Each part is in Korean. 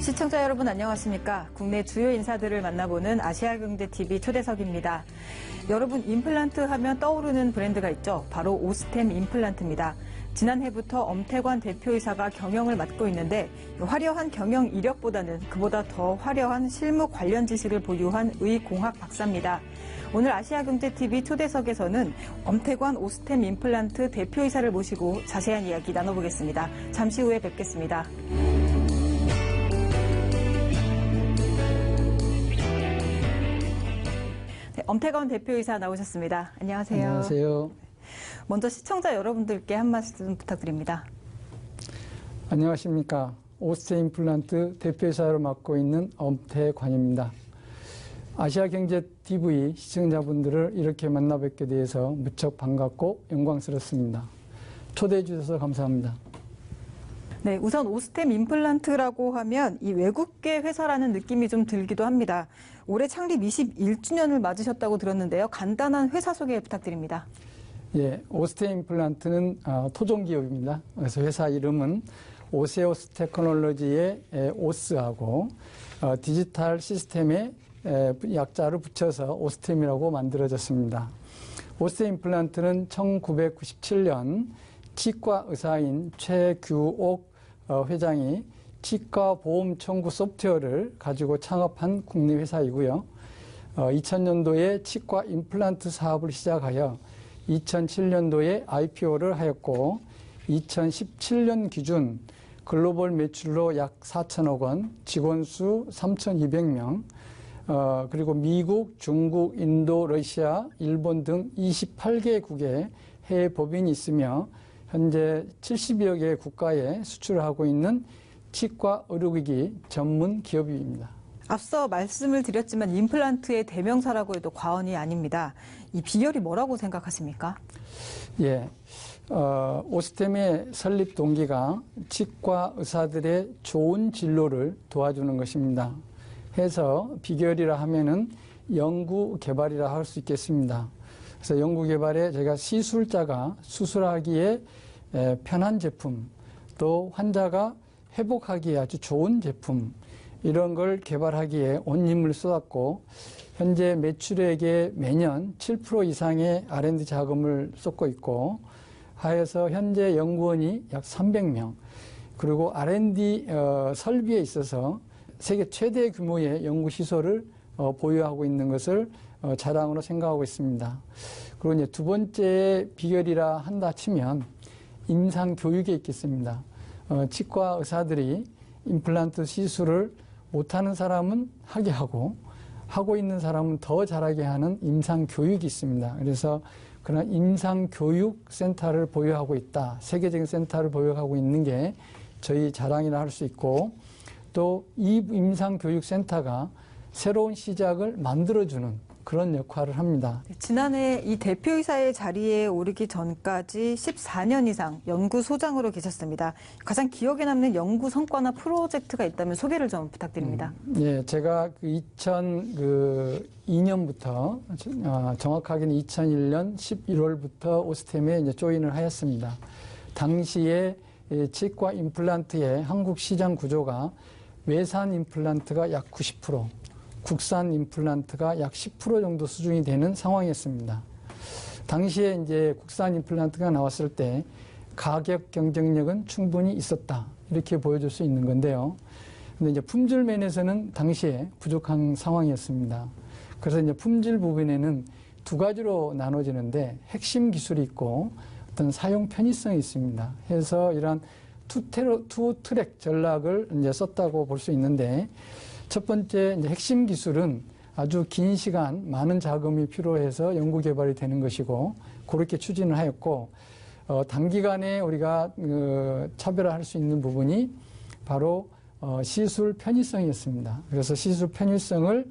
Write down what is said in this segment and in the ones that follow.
시청자 여러분 안녕하십니까? 국내 주요 인사들을 만나보는 아시아경제TV 초대석입니다. 여러분 임플란트 하면 떠오르는 브랜드가 있죠. 바로 오스템 임플란트입니다. 지난해부터 엄태관 대표이사가 경영을 맡고 있는데 화려한 경영 이력보다는 그보다 더 화려한 실무 관련 지식을 보유한 의공학 박사입니다. 오늘 아시아경제TV 초대석에서는 엄태관 오스템 임플란트 대표이사를 모시고 자세한 이야기 나눠보겠습니다. 잠시 후에 뵙겠습니다. 네, 엄태관 대표이사 나오셨습니다. 안녕하세요. 안녕하세요. 먼저 시청자 여러분들께 한 말씀 부탁드립니다. 안녕하십니까. 오스템 임플란트 대표이사를 맡고 있는 엄태관입니다. 아시아경제TV 시청자분들을 이렇게 만나 뵙게 돼서 무척 반갑고 영광스럽습니다. 초대해 주셔서 감사합니다. 네, 우선 오스템 임플란트라고 하면 이 외국계 회사라는 느낌이 좀 들기도 합니다. 올해 창립 21주년을 맞으셨다고 들었는데요. 간단한 회사 소개 부탁드립니다. 예, 오스템 임플란트는 토종 기업입니다. 그래서 회사 이름은 오세오스 테크놀로지의 오스하고 디지털 시스템의 약자를 붙여서 오스템이라고 만들어졌습니다. 오스템 임플란트는 1997년 치과 의사인 최규옥 회장이 치과 보험 청구 소프트웨어를 가지고 창업한 국내 회사이고요. 2000년도에 치과 임플란트 사업을 시작하여 2007년도에 IPO를 하였고 2017년 기준 글로벌 매출로 약 4천억 원, 직원 수 3,200명, 그리고 미국, 중국, 인도, 러시아, 일본 등 28개국에 해외 법인이 있으며 현재 70여 개 국가에 수출을 하고 있는 치과 의료기기 전문 기업입니다. 앞서 말씀을 드렸지만 임플란트의 대명사라고 해도 과언이 아닙니다. 이 비결이 뭐라고 생각하십니까? 예, 오스템의 설립 동기가 치과 의사들의 좋은 진료를 도와주는 것입니다. 해서 비결이라 하면은 연구 개발이라 할 수 있겠습니다. 그래서 연구 개발에 저희가 시술자가 수술하기에 편한 제품, 또 환자가 회복하기에 아주 좋은 제품, 이런 걸 개발하기에 온 힘을 쏟았고 현재 매출액의 매년 7% 이상의 R&D 자금을 쏟고 있고 하여서 현재 연구원이 약 300명, 그리고 R&D 설비에 있어서 세계 최대 규모의 연구시설을 보유하고 있는 것을 자랑으로 생각하고 있습니다. 그리고 이제 두 번째 비결이라 한다 치면 임상 교육에 있겠습니다. 치과 의사들이 임플란트 시술을 못하는 사람은 하게 하고 있는 사람은 더 잘하게 하는 임상 교육이 있습니다. 그래서 그런 임상 교육 센터를 보유하고 있다. 세계적인 센터를 보유하고 있는 게 저희 자랑이라 할 수 있고, 또 이 임상 교육 센터가 새로운 시작을 만들어주는 그런 역할을 합니다. 지난해 이 대표이사의 자리에 오르기 전까지 14년 이상 연구소장으로 계셨습니다. 가장 기억에 남는 연구 성과나 프로젝트가 있다면 소개를 좀 부탁드립니다. 예, 제가 2002년부터 정확하게는 2001년 11월부터 오스템에 이제 조인을 하였습니다. 당시에 치과 임플란트의 한국 시장 구조가 외산 임플란트가 약 90%, 국산 임플란트가 약 10% 정도 수준이 되는 상황이었습니다. 당시에 이제 국산 임플란트가 나왔을 때 가격 경쟁력은 충분히 있었다, 이렇게 보여줄 수 있는 건데요. 근데 이제 품질 면에서는 당시에 부족한 상황이었습니다. 그래서 이제 품질 부분에는 두 가지로 나눠지는데 핵심 기술이 있고 어떤 사용 편의성이 있습니다. 해서 이러한 투 트랙 전략을 이제 썼다고 볼 수 있는데, 첫 번째 이제 핵심 기술은 아주 긴 시간 많은 자금이 필요해서 연구 개발이 되는 것이고 그렇게 추진을 하였고, 단기간에 우리가 차별화할 수 있는 부분이 바로 시술 편의성이었습니다. 그래서 시술 편의성을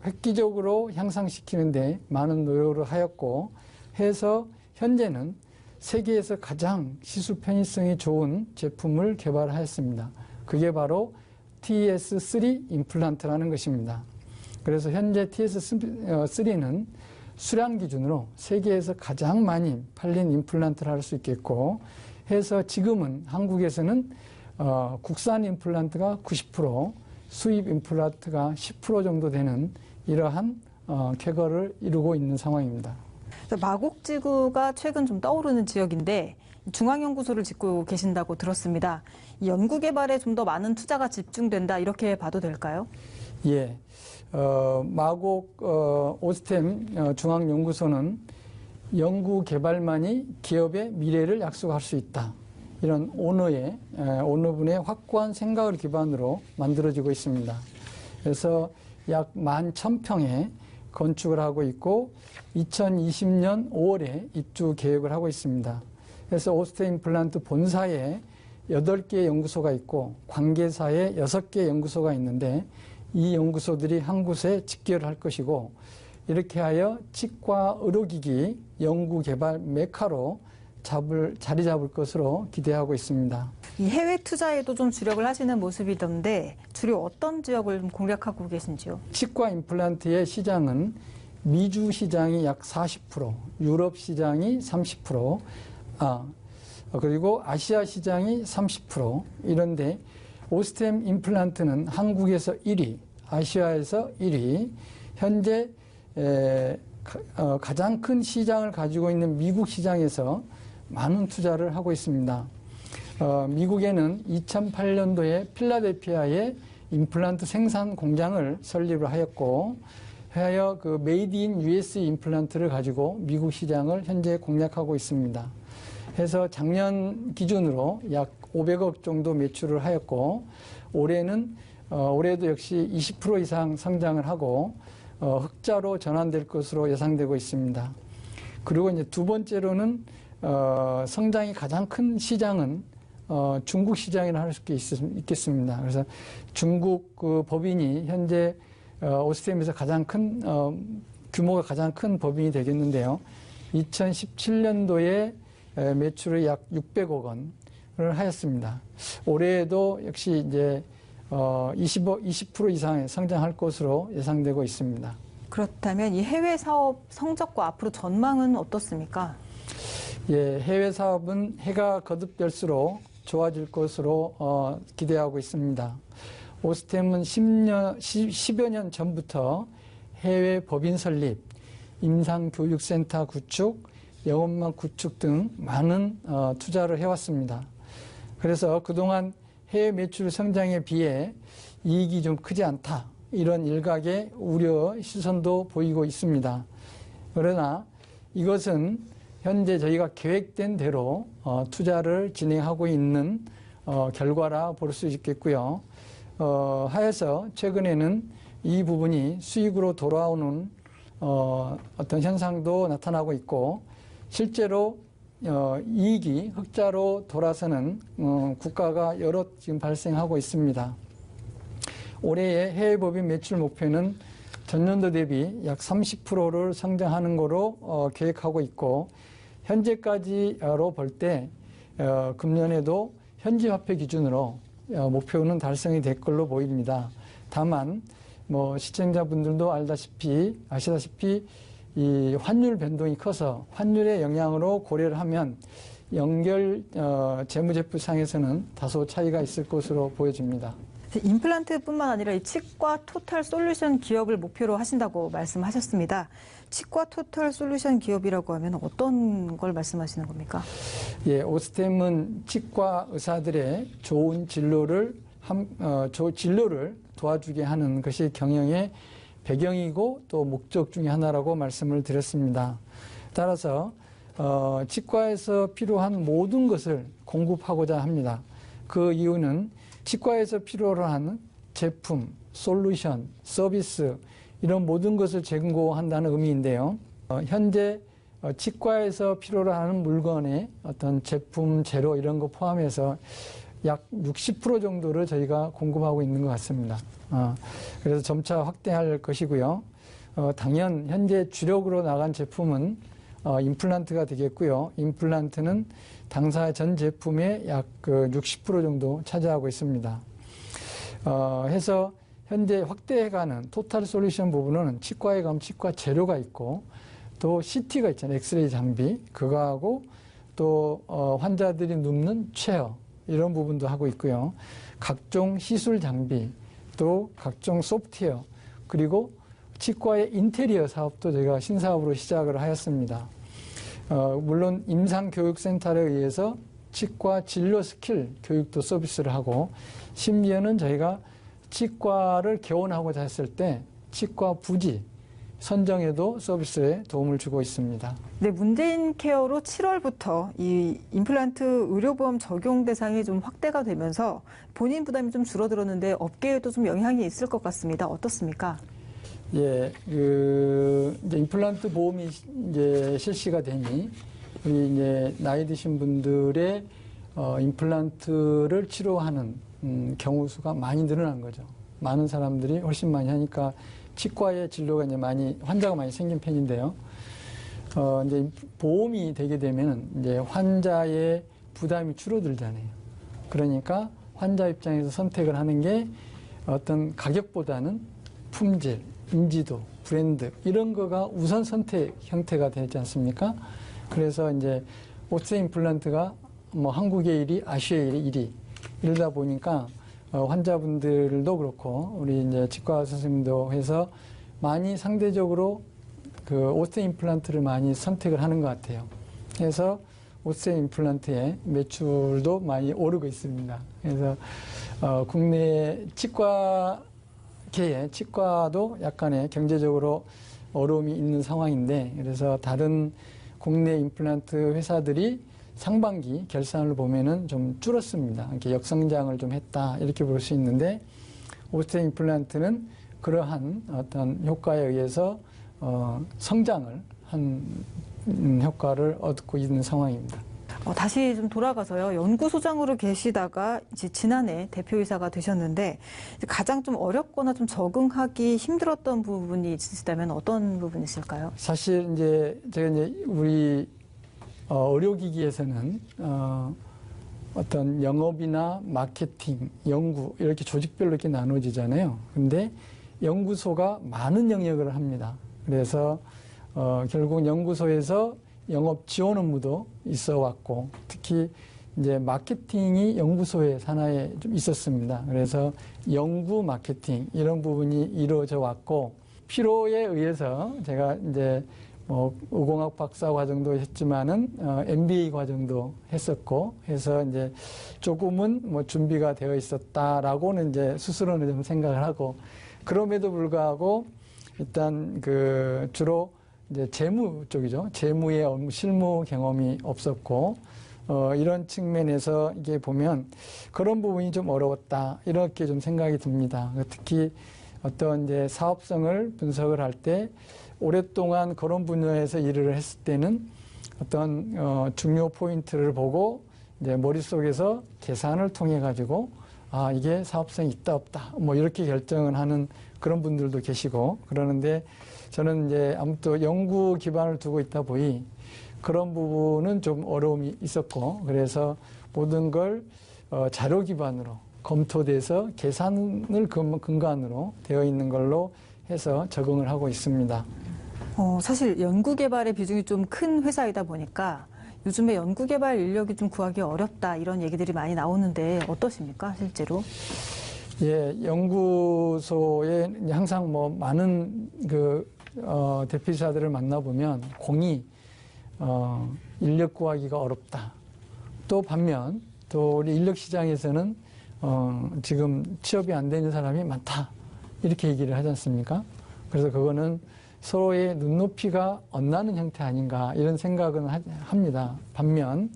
획기적으로 향상시키는데 많은 노력을 하였고 해서 현재는 세계에서 가장 시술 편의성이 좋은 제품을 개발하였습니다. 그게 바로 TS3 임플란트라는 것입니다. 그래서 현재 TS3는 수량 기준으로 세계에서 가장 많이 팔린 임플란트를 할 수 있겠고 해서 지금은 한국에서는 국산 임플란트가 90%, 수입 임플란트가 10% 정도 되는 이러한 쾌거를 이루고 있는 상황입니다. 마곡지구가 최근 좀 떠오르는 지역인데 중앙연구소를 짓고 계신다고 들었습니다. 이 연구개발에 좀 더 많은 투자가 집중된다 이렇게 봐도 될까요? 예, 마곡 오스템 중앙연구소는 연구개발만이 기업의 미래를 약속할 수 있다. 이런 오너분의 확고한 생각을 기반으로 만들어지고 있습니다. 그래서 약 11,000평에 건축을 하고 있고 2020년 5월에 입주 계획을 하고 있습니다. 그래서 오스템 임플란트 본사에 8개 연구소가 있고 관계사에 6개 연구소가 있는데 이 연구소들이 한 곳에 집결할 것이고 이렇게 하여 치과 의료기기 연구개발 메카로 자리 잡을 것으로 기대하고 있습니다. 이 해외 투자에도 좀 주력을 하시는 모습이던데 주로 어떤 지역을 좀 공략하고 계신지요? 치과 임플란트의 시장은 미주 시장이 약 40%, 유럽 시장이 30%, 그리고 아시아 시장이 30% 이런데 오스템 임플란트는 한국에서 1위, 아시아에서 1위, 현재 가장 큰 시장을 가지고 있는 미국 시장에서 많은 투자를 하고 있습니다. 미국에는 2008년도에 필라델피아에 임플란트 생산 공장을 설립을 하였고, 하여 메이드 인 USA 임플란트를 가지고 미국 시장을 현재 공략하고 있습니다. 해서 작년 기준으로 약 500억 정도 매출을 하였고, 올해도 역시 20% 이상 성장을 하고, 흑자로 전환될 것으로 예상되고 있습니다. 그리고 이제 두 번째로는 성장이 가장 큰 시장은 중국 시장이라 할 수 있겠습니다. 그래서 중국 법인이 현재 오스템에서 가장 큰 규모가 가장 큰 법인이 되겠는데요. 2017년도에 매출을 약 600억 원을 하였습니다. 올해에도 역시 이제 20% 이상의 성장할 것으로 예상되고 있습니다. 그렇다면 이 해외 사업 성적과 앞으로 전망은 어떻습니까? 예, 해외 사업은 해가 거듭될수록 좋아질 것으로 기대하고 있습니다. 오스템은 10여 년 전부터 해외 법인 설립, 임상교육센터 구축, 영업망 구축 등 많은 투자를 해왔습니다. 그래서 그동안 해외 매출 성장에 비해 이익이 좀 크지 않다. 이런 일각의 우려 시선도 보이고 있습니다. 그러나 이것은 현재 저희가 계획된 대로 투자를 진행하고 있는 결과라 볼 수 있겠고요. 하여서 최근에는 이 부분이 수익으로 돌아오는 어떤 현상도 나타나고 있고 실제로 이익이 흑자로 돌아서는 국가가 여러 지금 발생하고 있습니다. 올해의 해외 법인 매출 목표는 전년도 대비 약 30%를 성장하는 거로 계획하고 있고 현재까지로 볼 때 금년에도 현지 화폐 기준으로 목표는 달성이 될 걸로 보입니다. 다만 시청자분들도 아시다시피 이 환율 변동이 커서 환율의 영향으로 고려를 하면 연결 재무제표상에서는 다소 차이가 있을 것으로 보여집니다. 임플란트뿐만 아니라 이 치과 토탈 솔루션 기업을 목표로 하신다고 말씀하셨습니다. 치과 토탈 솔루션 기업이라고 하면 어떤 걸 말씀하시는 겁니까? 예, 오스템은 치과 의사들의 좋은 진료를 도와주게 하는 것이 경영의 배경이고 또 목적 중에 하나라고 말씀을 드렸습니다. 따라서 치과에서 필요한 모든 것을 공급하고자 합니다. 그 이유는 치과에서 필요로 하는 제품, 솔루션, 서비스 이런 모든 것을 제공한다는 의미인데요. 현재 치과에서 필요로 하는 물건의 어떤 제품, 재료 이런 거 포함해서 약 60% 정도를 저희가 공급하고 있는 것 같습니다. 그래서 점차 확대할 것이고요. 당연 현재 주력으로 나간 제품은 임플란트가 되겠고요. 임플란트는 당사 전 제품의 약 60% 정도 차지하고 있습니다. 해서 현재 확대해가는 토탈 솔루션 부분은 치과에 가면 치과 재료가 있고 또 CT가 있잖아요. 엑스레이 장비 그거하고 또 환자들이 눕는 체어 이런 부분도 하고 있고요. 각종 시술 장비, 또 각종 소프트웨어, 그리고 치과의 인테리어 사업도 제가 신사업으로 시작을 하였습니다. 물론 임상교육센터에 의해서 치과 진료 스킬 교육도 서비스를 하고, 심지어는 저희가 치과를 개원하고자 했을 때 치과 부지 선정에도 서비스에 도움을 주고 있습니다. 네, 문재인 케어로 7월부터 이 임플란트 의료보험 적용 대상이 좀 확대가 되면서 본인 부담이 좀 줄어들었는데 업계에도 좀 영향이 있을 것 같습니다. 어떻습니까? 예, 이제 임플란트 보험이 이제 실시가 되니 우리 이제 나이 드신 분들의 임플란트를 치료하는 경우 수가 많이 늘어난 거죠. 많은 사람들이 훨씬 많이 하니까 치과의 진료가 이제 환자가 많이 생긴 편인데요. 이제 보험이 되게 되면 이제 환자의 부담이 줄어들잖아요. 그러니까 환자 입장에서 선택을 하는 게 어떤 가격보다는 품질, 인지도, 브랜드 이런 거가 우선 선택 형태가 되지 않습니까? 그래서 이제 오스템 임플란트가 뭐 한국의 1위, 아시아의 1위 이러다 보니까 환자분들도 그렇고 우리 이제 치과 선생님도 해서 많이 상대적으로 그 오스템 임플란트를 많이 선택을 하는 것 같아요. 그래서 오스템 임플란트의 매출도 많이 오르고 있습니다. 그래서 국내 치과도 약간의 경제적으로 어려움이 있는 상황인데, 그래서 다른 국내 임플란트 회사들이 상반기 결산을 보면은 좀 줄었습니다. 이렇게 역성장을 좀 했다 이렇게 볼 수 있는데, 오스템 임플란트는 그러한 어떤 효과에 의해서 성장을 한 효과를 얻고 있는 상황입니다. 다시 좀 돌아가서요. 연구소장으로 계시다가 이제 지난해 대표이사가 되셨는데 가장 좀 어렵거나 좀 적응하기 힘들었던 부분이 있으시다면 어떤 부분이 있을까요? 사실 제가 우리 의료기기에서는 어떤 영업이나 마케팅, 연구 이렇게 조직별로 이렇게 나눠지잖아요. 근데 연구소가 많은 영역을 합니다. 그래서 결국 연구소에서 영업 지원 업무도 있어 왔고, 특히 이제 마케팅이 연구소의 산하에 좀 있었습니다. 그래서 연구 마케팅 이런 부분이 이루어져 왔고, 필요에 의해서 제가 이제 뭐 의공학 박사 과정도 했지만은 MBA 과정도 했었고 해서 이제 조금은 뭐 준비가 되어 있었다라고는 이제 스스로는 좀 생각을 하고, 그럼에도 불구하고 일단 주로 이제 재무 쪽이죠. 재무의 실무 경험이 없었고, 이런 측면에서 이게 보면 그런 부분이 좀 어려웠다. 이렇게 좀 생각이 듭니다. 특히 어떤 이제 사업성을 분석을 할 때 오랫동안 그런 분야에서 일을 했을 때는 어떤 중요 포인트를 보고 이제 머릿속에서 계산을 통해 가지고 이게 사업성이 있다 없다 뭐 이렇게 결정을 하는 그런 분들도 계시고 그러는데, 저는 이제 아무튼 연구 기반을 두고 있다 보니 그런 부분은 좀 어려움이 있었고, 그래서 모든 걸 자료 기반으로 검토돼서 계산을 근간으로 되어 있는 걸로 해서 적응을 하고 있습니다. 사실 연구개발의 비중이 좀 큰 회사이다 보니까 요즘에 연구개발 인력이 좀 구하기 어렵다 이런 얘기들이 많이 나오는데 어떠십니까, 실제로? 예, 연구소에 항상 뭐 많은 대표이사들을 만나보면 인력 구하기가 어렵다. 또 반면 또 우리 인력 시장에서는 지금 취업이 안 되는 사람이 많다. 이렇게 얘기를 하지 않습니까? 그래서 그거는 서로의 눈높이가 엇나는 형태 아닌가 이런 생각은 합니다. 반면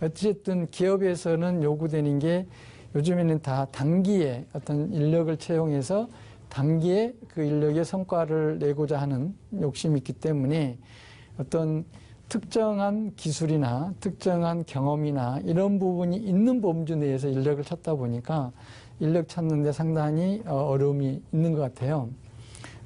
어쨌든 기업에서는 요구되는 게 요즘에는 다 단기에 어떤 인력을 채용해서 단기에 그 인력의 성과를 내고자 하는 욕심이 있기 때문에 어떤 특정한 기술이나 특정한 경험이나 이런 부분이 있는 범주 내에서 인력을 찾다 보니까 인력 찾는 데 상당히 어려움이 있는 것 같아요.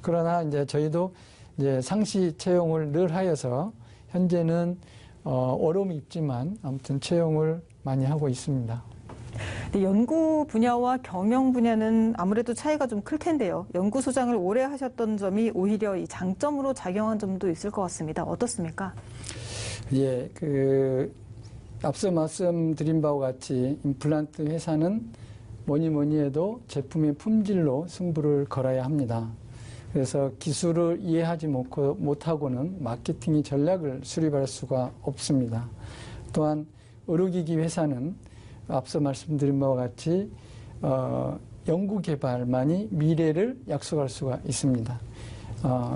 그러나 이제 저희도 이제 상시 채용을 늘 하여서 현재는 어려움이 있지만 아무튼 채용을 많이 하고 있습니다. 네, 연구 분야와 경영 분야는 아무래도 차이가 좀 클 텐데요. 연구소장을 오래 하셨던 점이 오히려 이 장점으로 작용한 점도 있을 것 같습니다. 어떻습니까? 예, 앞서 말씀드린 바와 같이 임플란트 회사는 뭐니 해도 제품의 품질로 승부를 걸어야 합니다. 그래서 기술을 이해하지 못하고는 마케팅의 전략을 수립할 수가 없습니다. 또한 의료기기 회사는 앞서 말씀드린 바와 같이 연구개발만이 미래를 약속할 수가 있습니다.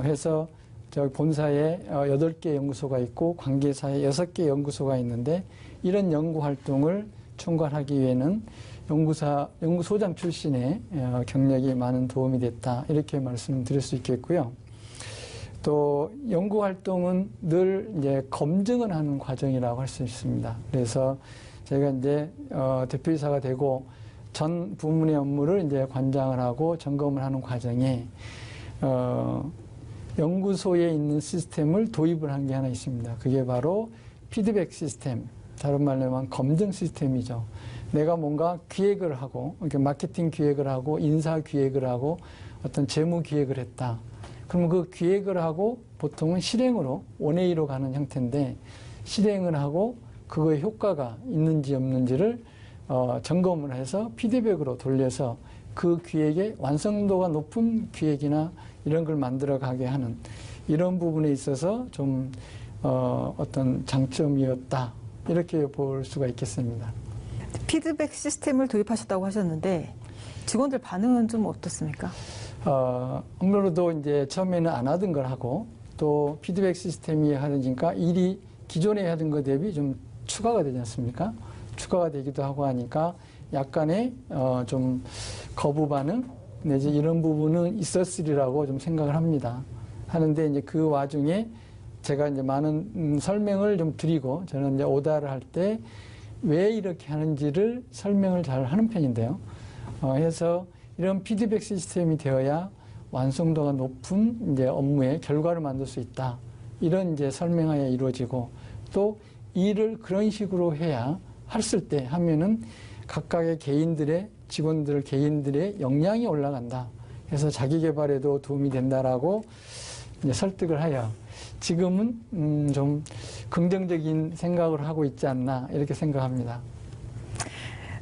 그래서 저희 본사에 8개 연구소가 있고 관계사에 6개 연구소가 있는데 이런 연구활동을 총괄하기 위해는 연구소장 출신의 경력이 많은 도움이 됐다. 이렇게 말씀드릴 수 있겠고요. 또 연구활동은 늘 이제 검증을 하는 과정이라고 할 수 있습니다. 그래서 저희가 이제 대표이사가 되고 전 부문의 업무를 이제 관장을 하고 점검을 하는 과정에 연구소에 있는 시스템을 도입을 한 게 하나 있습니다. 그게 바로 피드백 시스템, 다른 말로 하면 검증 시스템이죠. 내가 뭔가 기획을 하고, 이렇게 마케팅 기획을 하고, 인사 기획을 하고, 어떤 재무 기획을 했다. 그러면 그 기획을 하고 보통은 실행으로 원웨이로 가는 형태인데 실행을 하고 그거의 효과가 있는지 없는지를 점검을 해서 피드백으로 돌려서 그 기획의 완성도가 높은 기획이나 이런 걸 만들어 가게 하는 이런 부분에 있어서 좀 어떤 장점이었다. 이렇게 볼 수가 있겠습니다. 피드백 시스템을 도입하셨다고 하셨는데 직원들 반응은 좀 어떻습니까? 아무래도 이제 처음에는 안 하던 걸 하고 또 피드백 시스템이 하니까 일이 기존에 하던 것 대비 좀 추가가 되지 않습니까? 추가가 되기도 하고 하니까 약간의 좀 거부 반응 내지 이런 부분은 있었으리라고 좀 생각을 합니다. 하는데 이제 그 와중에 제가 이제 많은 설명을 좀 드리고 저는 이제 오다를 할 때 왜 이렇게 하는지를 설명을 잘 하는 편인데요. 해서 이런 피드백 시스템이 되어야 완성도가 높은 이제 업무의 결과를 만들 수 있다. 이런 이제 설명하에 이루어지고 또 일을 그런 식으로 해야 했을 때 하면은 각각의 직원들 개인들의 역량이 올라간다. 그래서 자기 개발에도 도움이 된다라고 이제 설득을 하여 지금은 좀 긍정적인 생각을 하고 있지 않나 이렇게 생각합니다.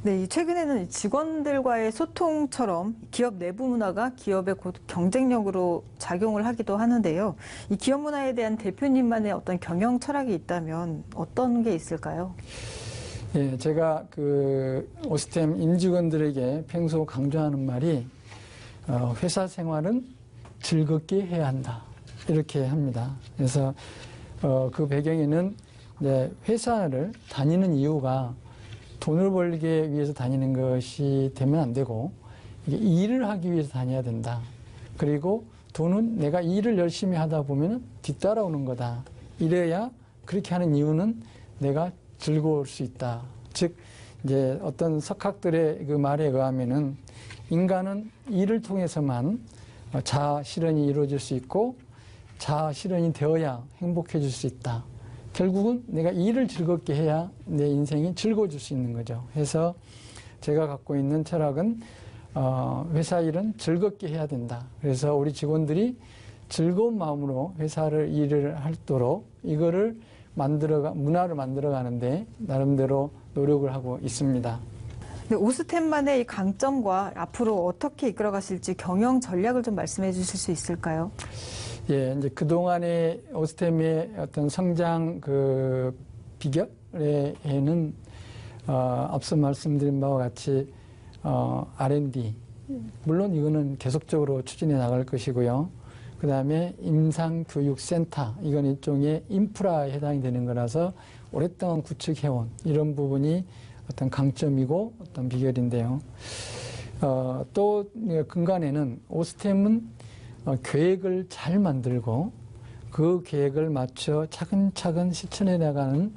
네, 최근에는 직원들과의 소통처럼 기업 내부 문화가 기업의 곧 경쟁력으로 작용을 하기도 하는데요. 이 기업 문화에 대한 대표님만의 어떤 경영 철학이 있다면 어떤 게 있을까요? 예, 제가 그 오스템 임직원들에게 평소 강조하는 말이 회사 생활은 즐겁게 해야 한다. 이렇게 합니다. 그래서 그 배경에는 이제 회사를 다니는 이유가 돈을 벌기 위해서 다니는 것이 되면 안 되고 이게 일을 하기 위해서 다녀야 된다. 그리고 돈은 내가 일을 열심히 하다 보면 뒤따라오는 거다. 이래야 그렇게 하는 이유는 내가 즐거울 수 있다. 즉 이제 어떤 석학들의 그 말에 의하면은 인간은 일을 통해서만 자아 실현이 이루어질 수 있고 자아 실현이 되어야 행복해질 수 있다. 결국은 내가 일을 즐겁게 해야 내 인생이 즐거워질 수 있는 거죠. 그래서 제가 갖고 있는 철학은 회사 일은 즐겁게 해야 된다. 그래서 우리 직원들이 즐거운 마음으로 일을 하도록 이거를 문화를 만들어가는데 나름대로 노력을 하고 있습니다. 네, 오스템만의 이 강점과 앞으로 어떻게 이끌어가실지 경영 전략을 좀 말씀해 주실 수 있을까요? 예, 이제 그동안의 오스템의 어떤 성장 그 비결에는 앞서 말씀드린 바와 같이 R&D, 물론 이거는 계속적으로 추진해 나갈 것이고요. 그 다음에 임상교육센터, 이건 일종의 인프라에 해당이 되는 거라서 오랫동안 구축해온 이런 부분이 어떤 강점이고 어떤 비결인데요. 또 근간에는 오스템은 계획을 잘 만들고 그 계획을 맞춰 차근차근 실천해 나가는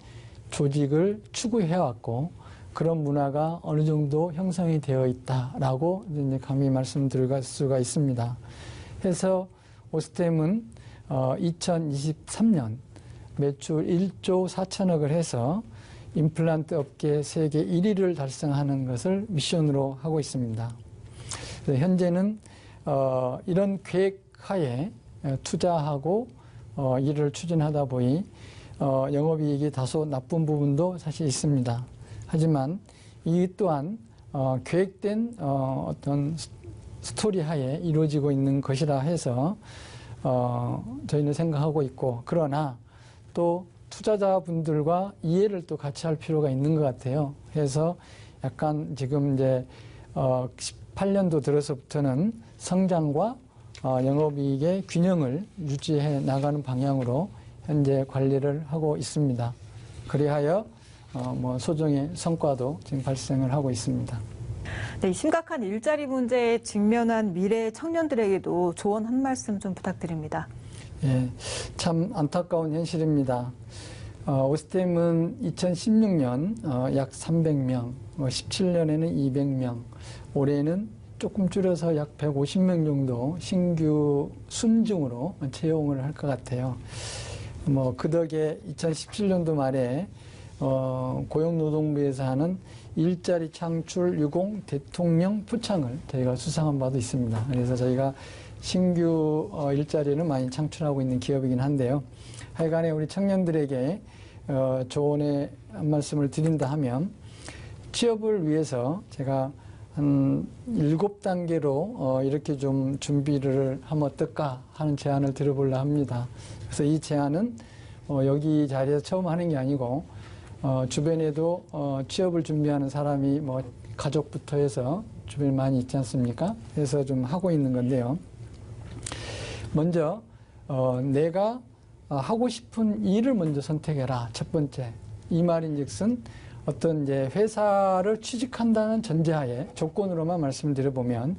조직을 추구해왔고 그런 문화가 어느 정도 형성이 되어 있다라고 이제 감히 말씀드릴 수가 있습니다. 그래서 오스템은 2023년 매출 1조 4천억을 해서 임플란트 업계 세계 1위를 달성하는 것을 미션으로 하고 있습니다. 현재는 이런 계획하에 투자하고 일을 추진하다 보니 영업이익이 다소 나쁜 부분도 사실 있습니다. 하지만 이 또한 계획된 어떤 스토리 하에 이루어지고 있는 것이라 해서 저희는 생각하고 있고, 그러나 또 투자자분들과 이해를 또 같이 할 필요가 있는 것 같아요. 그래서 약간 지금 이제 18년도 들어서부터는 성장과 영업이익의 균형을 유지해 나가는 방향으로 현재 관리를 하고 있습니다. 그리하여 소정의 성과도 지금 발생을 하고 있습니다. 네, 이 심각한 일자리 문제에 직면한 미래 청년들에게도 조언 한 말씀 좀 부탁드립니다. 예, 참 안타까운 현실입니다. 오스템은 2016년 약 300명, 17년에는 200명, 올해는 조금 줄여서 약 150명 정도 신규 순증으로 채용을 할 것 같아요. 그 덕에 2017년도 말에 고용노동부에서 하는 일자리 창출 유공 대통령 표창을 저희가 수상한 바도 있습니다. 그래서 저희가 신규 일자리는 많이 창출하고 있는 기업이긴 한데요. 하여간에 우리 청년들에게 조언의 한 말씀을 드린다 하면, 취업을 위해서 제가 한 7단계로 이렇게 좀 준비를 하면 어떨까 하는 제안을 드려보려 합니다. 그래서 이 제안은 여기 자리에서 처음 하는 게 아니고 주변에도 취업을 준비하는 사람이 가족부터 해서 주변에 많이 있지 않습니까? 그래서 좀 하고 있는 건데요. 먼저 내가 하고 싶은 일을 먼저 선택해라. 첫 번째. 이 말인즉슨 어떤 이제 회사를 취직한다는 전제하에 조건으로만 말씀을 드려보면,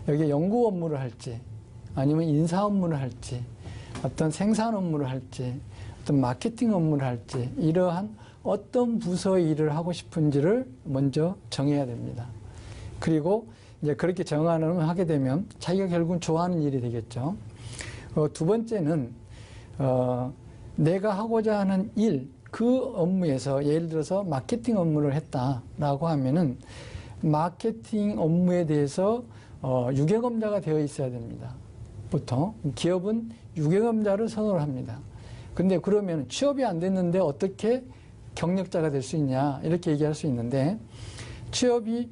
여기 연구 업무를 할지, 아니면 인사 업무를 할지, 어떤 생산 업무를 할지, 어떤 마케팅 업무를 할지, 이러한 어떤 부서의 일을 하고 싶은지를 먼저 정해야 됩니다. 그리고 이제 그렇게 하게 되면 자기가 결국은 좋아하는 일이 되겠죠. 두 번째는 내가 하고자 하는 일, 그 업무에서 예를 들어서 마케팅 업무를 했다라고 하면은 마케팅 업무에 대해서 유경험자가 되어 있어야 됩니다. 보통 기업은 유경험자를 선호를 합니다. 근데 그러면 취업이 안 됐는데 어떻게 경력자가 될 수 있냐, 이렇게 얘기할 수 있는데, 취업이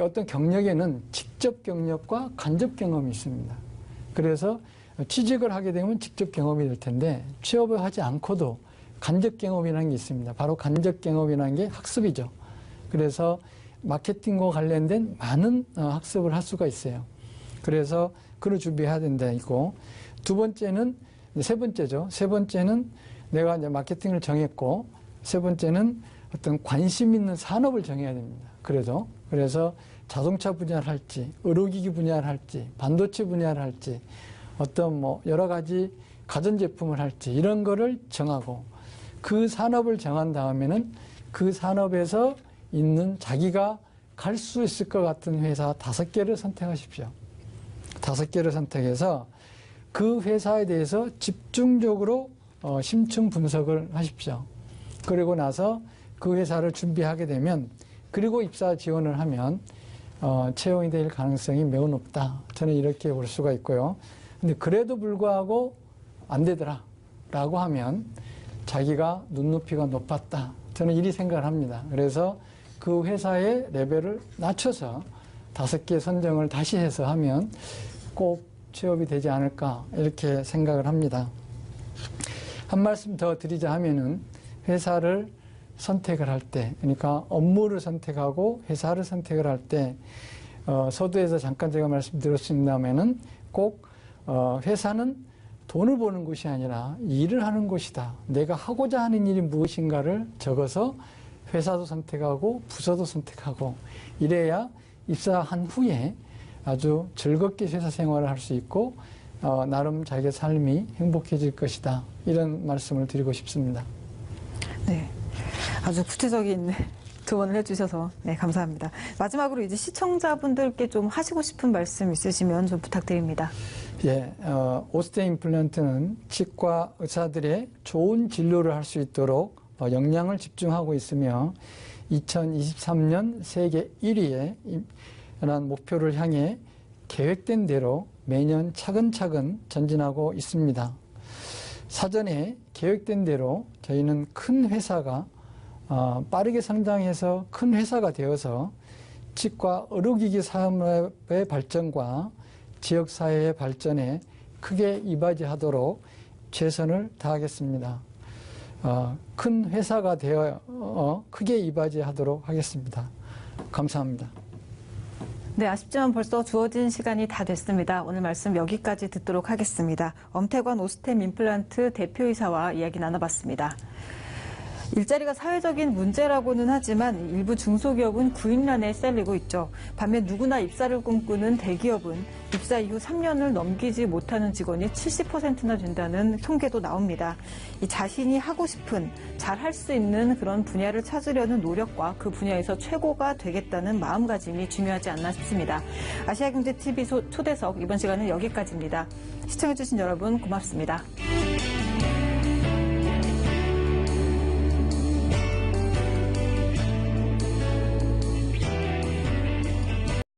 어떤 경력에는 직접 경력과 간접 경험이 있습니다. 그래서 취직을 하게 되면 직접 경험이 될 텐데, 취업을 하지 않고도 간접 경험이라는 게 있습니다. 바로 간접 경험이라는 게 학습이죠. 그래서 마케팅과 관련된 많은 학습을 할 수가 있어요. 그래서 그걸 준비해야 된다 있고, 세 번째는 내가 이제 마케팅을 정했고, 세 번째는 어떤 관심 있는 산업을 정해야 됩니다. 그래서 자동차 분야를 할지, 의료기기 분야를 할지, 반도체 분야를 할지, 어떤 여러 가지 가전제품을 할지, 이런 거를 정하고, 그 산업을 정한 다음에는 그 산업에서 있는 자기가 갈 수 있을 것 같은 회사 5개를 선택하십시오. 5개를 선택해서 그 회사에 대해서 집중적으로 심층 분석을 하십시오. 그리고 나서 그 회사를 준비하게 되면, 그리고 입사 지원을 하면 채용이 될 가능성이 매우 높다. 저는 이렇게 볼 수가 있고요. 근데 그래도 불구하고 안 되더라 라고 하면 자기가 눈높이가 높았다. 저는 이리 생각을 합니다. 그래서 그 회사의 레벨을 낮춰서 5개 선정을 다시 해서 하면 꼭 취업이 되지 않을까, 이렇게 생각을 합니다. 한 말씀 더 드리자 하면은, 회사를 선택을 할 때, 그러니까 업무를 선택하고 회사를 선택을 할 때, 서두에서 잠깐 제가 말씀드렸습니다면은 꼭 회사는 돈을 버는 곳이 아니라 일을 하는 곳이다. 내가 하고자 하는 일이 무엇인가를 적어서 회사도 선택하고 부서도 선택하고, 이래야 입사한 후에 아주 즐겁게 회사 생활을 할 수 있고 나름 자기의 삶이 행복해질 것이다. 이런 말씀을 드리고 싶습니다. 네, 아주 구체적인 조언을 해주셔서 감사합니다. 마지막으로 이제 시청자분들께 좀 하시고 싶은 말씀 있으시면 좀 부탁드립니다. 예, 오스템 임플란트는 치과 의사들의 좋은 진료를 할 수 있도록 역량을 집중하고 있으며 2023년 세계 1위에 라는 목표를 향해 계획된 대로 매년 차근차근 전진하고 있습니다. 사전에 계획된 대로 저희는 큰 회사가 빠르게 성장해서 큰 회사가 되어서 치과 의료기기 산업의 발전과 지역사회의 발전에 크게 이바지하도록 최선을 다하겠습니다. 큰 회사가 되어 크게 이바지하도록 하겠습니다. 감사합니다. 네, 아쉽지만 벌써 주어진 시간이 다 됐습니다. 오늘 말씀 여기까지 듣도록 하겠습니다. 엄태관 오스템 임플란트 대표이사와 이야기 나눠봤습니다. 일자리가 사회적인 문제라고는 하지만 일부 중소기업은 구인난에 셀리고 있죠. 반면 누구나 입사를 꿈꾸는 대기업은 입사 이후 3년을 넘기지 못하는 직원이 70%나 된다는 통계도 나옵니다. 이 자신이 하고 싶은, 잘할 수 있는 그런 분야를 찾으려는 노력과 그 분야에서 최고가 되겠다는 마음가짐이 중요하지 않나 싶습니다. 아시아경제TV 초대석 이번 시간은 여기까지입니다. 시청해주신 여러분 고맙습니다.